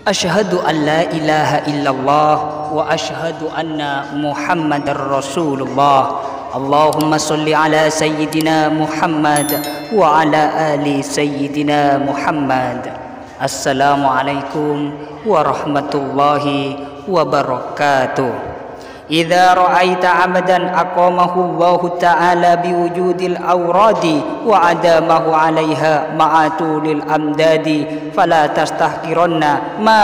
Asyhadu an la ilaha illallah wa asyhadu anna Muhammadar Rasulullah. Allahumma salli ala sayyidina Muhammad wa ala ali sayyidina Muhammad. Assalamualaikum warahmatullahi wabarakatuh. Idza ra'aita 'abdan aqamahu Allah ta'ala biwujudil awradi wa adamahu 'alaiha ma'atulil amdadi fala tastahqiranna ma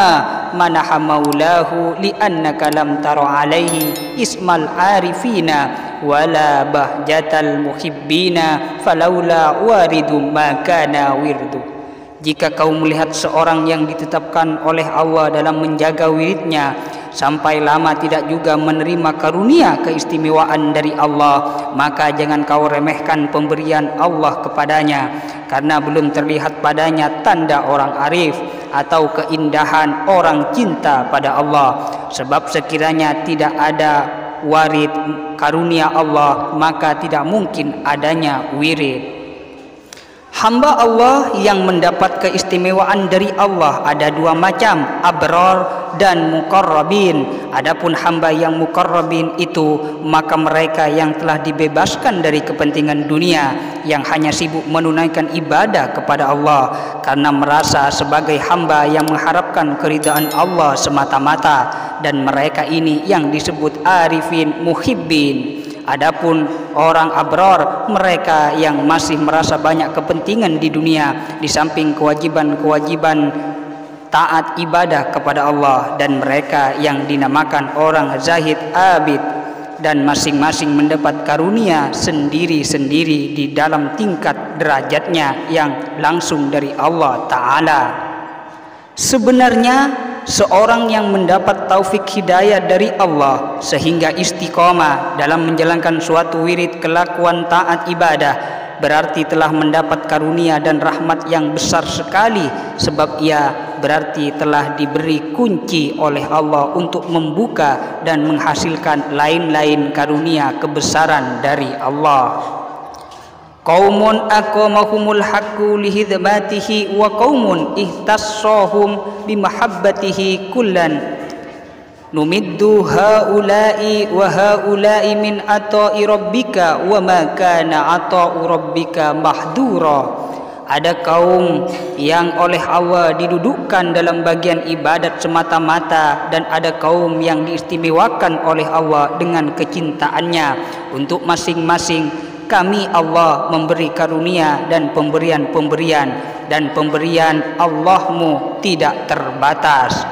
manaha maulahu li'annaka lam tara 'alaihi ismal arifina wala bahjatal muhibbina falaula waridu ma kana wirdu. Jika kau melihat seorang yang ditetapkan oleh Allah dalam menjaga wiridnya sampai lama tidak juga menerima karunia keistimewaan dari Allah, maka jangan kau remehkan pemberian Allah kepadanya, karena belum terlihat padanya tanda orang arif atau keindahan orang cinta pada Allah. Sebab sekiranya tidak ada warid karunia Allah, maka tidak mungkin adanya wirid. Hamba Allah yang mendapat keistimewaan dari Allah ada dua macam, abrar dan muqarrabin. Adapun hamba yang muqarrabin itu, maka mereka yang telah dibebaskan dari kepentingan dunia, yang hanya sibuk menunaikan ibadah kepada Allah karena merasa sebagai hamba yang mengharapkan keridhaan Allah semata-mata, dan mereka ini yang disebut arifin muhibbin. Adapun orang abrar, mereka yang masih merasa banyak kepentingan di dunia di samping kewajiban-kewajiban taat ibadah kepada Allah, dan mereka yang dinamakan orang zahid abid, dan masing-masing mendapat karunia sendiri-sendiri di dalam tingkat derajatnya yang langsung dari Allah Ta'ala. Sebenarnya seorang yang mendapat taufik hidayah dari Allah sehingga istiqomah dalam menjalankan suatu wirid kelakuan taat ibadah, berarti telah mendapat karunia dan rahmat yang besar sekali, sebab ia berarti telah diberi kunci oleh Allah untuk membuka dan menghasilkan lain-lain karunia kebesaran dari Allah. Qaumun aqamahumul haqqu lihidmatihi wa qaumun ihtassahum bimahabbatihi kullan numiddu haula'i wa haula'i min ata'i rabbika wa ma kana ata'u rabbika mahdura. Ada kaum yang oleh Allah didudukkan dalam bagian ibadat semata-mata, dan ada kaum yang diistimewakan oleh Allah dengan kecintaannya. Untuk masing-masing kami Allah memberi karunia dan pemberian-pemberian, dan pemberian Allahmu tidak terbatas.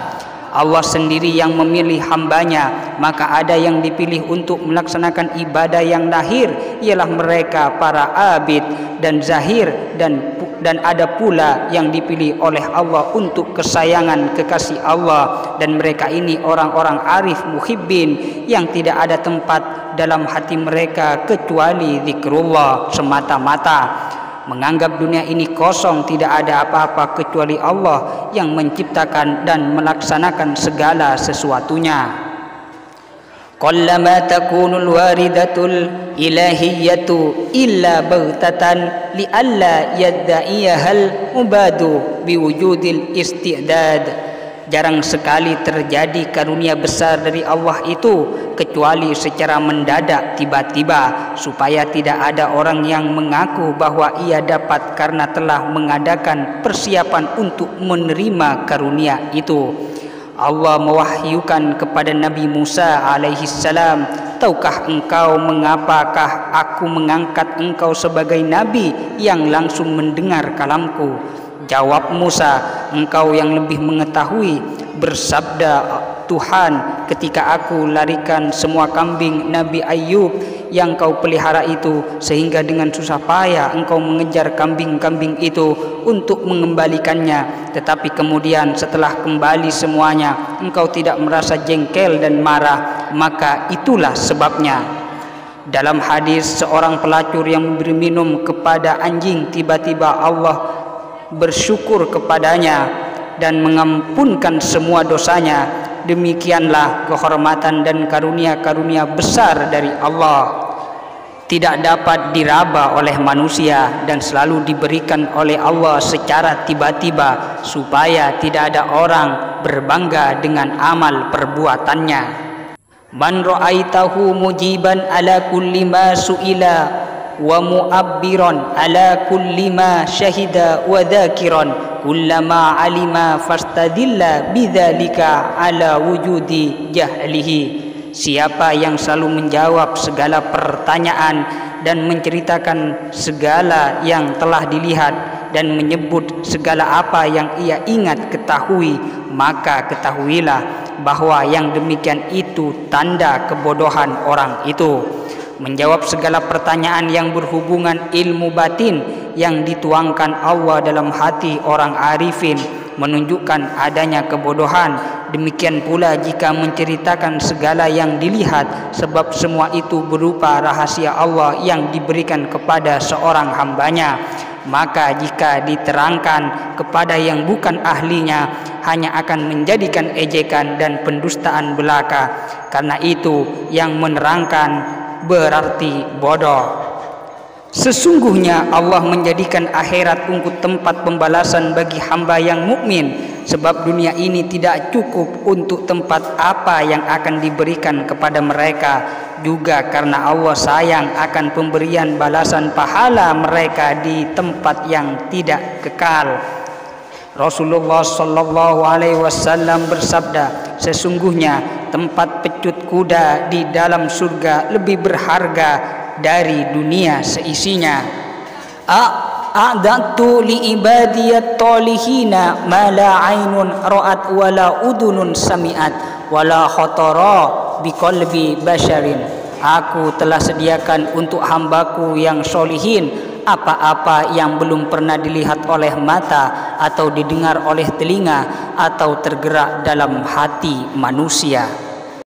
Allah sendiri yang memilih hambanya, maka ada yang dipilih untuk melaksanakan ibadah yang lahir, ialah mereka para abid dan zahir, dan ada pula yang dipilih oleh Allah untuk kesayangan kekasih Allah, dan mereka ini orang-orang arif muhibbin yang tidak ada tempat dalam hati mereka kecuali zikrullah semata-mata. Menganggap dunia ini kosong, tidak ada apa-apa kecuali Allah yang menciptakan dan melaksanakan segala sesuatunya. Qallama takunul waridatul ilahiyatu illa baghtatan li'alla yadda'iyahal mubadu biwujudil istidad. Jarang sekali terjadi karunia besar dari Allah itu kecuali secara mendadak tiba-tiba, supaya tidak ada orang yang mengaku bahwa ia dapat karena telah mengadakan persiapan untuk menerima karunia itu. Allah mewahyukan kepada Nabi Musa alaihissalam, tahukah engkau mengapakah aku mengangkat engkau sebagai nabi yang langsung mendengar kalamku? Jawab Musa, engkau yang lebih mengetahui. Bersabda Tuhan, ketika aku larikan semua kambing Nabi Ayub yang kau pelihara itu, sehingga dengan susah payah engkau mengejar kambing-kambing itu untuk mengembalikannya, tetapi kemudian setelah kembali semuanya engkau tidak merasa jengkel dan marah, maka itulah sebabnya. Dalam hadis, seorang pelacur yang memberi minum kepada anjing, tiba-tiba Allah bersyukur kepadanya dan mengampunkan semua dosanya. Demikianlah kehormatan dan karunia-karunia besar dari Allah. tidak dapat diraba oleh manusia dan selalu diberikan oleh Allah secara tiba-tiba supaya tidak ada orang berbangga dengan amal perbuatannya. Man ra'aitahu mujiban ala kulli ma su'ila wa mu'abbiran ala kulli ma syahida wa dhakiran kullama alima fastadilla bidzalika ala wujudi jahlihi. Siapa yang selalu menjawab segala pertanyaan dan menceritakan segala yang telah dilihat dan menyebut segala apa yang ia ingat ketahui, maka ketahuilah bahwa yang demikian itu tanda kebodohan orang itu. Menjawab segala pertanyaan yang berhubungan ilmu batin yang dituangkan Allah dalam hati orang arifin menunjukkan adanya kebodohan. Demikian pula jika menceritakan segala yang dilihat, sebab semua itu berupa rahasia Allah yang diberikan kepada seorang hambanya. Maka jika diterangkan kepada yang bukan ahlinya, hanya akan menjadikan ejekan dan pendustaan belaka. Karena itu yang menerangkan berarti bodoh. Sesungguhnya Allah menjadikan akhirat untuk tempat pembalasan bagi hamba yang mukmin, sebab dunia ini tidak cukup untuk tempat apa yang akan diberikan kepada mereka. Juga karena Allah sayang akan pemberian balasan pahala mereka di tempat yang tidak kekal. Rasulullah sallallahu alaihi wasallam bersabda, sesungguhnya tempat pecut kuda di dalam surga lebih berharga dari dunia seisinya. A'datu li ibadiyat talihina ma la ainun ra'at wa la udunun sami'at wa la khatara biqalbi basharin. Aku telah sediakan untuk hambaku yang solihin apa-apa yang belum pernah dilihat oleh mata atau didengar oleh telinga atau tergerak dalam hati manusia.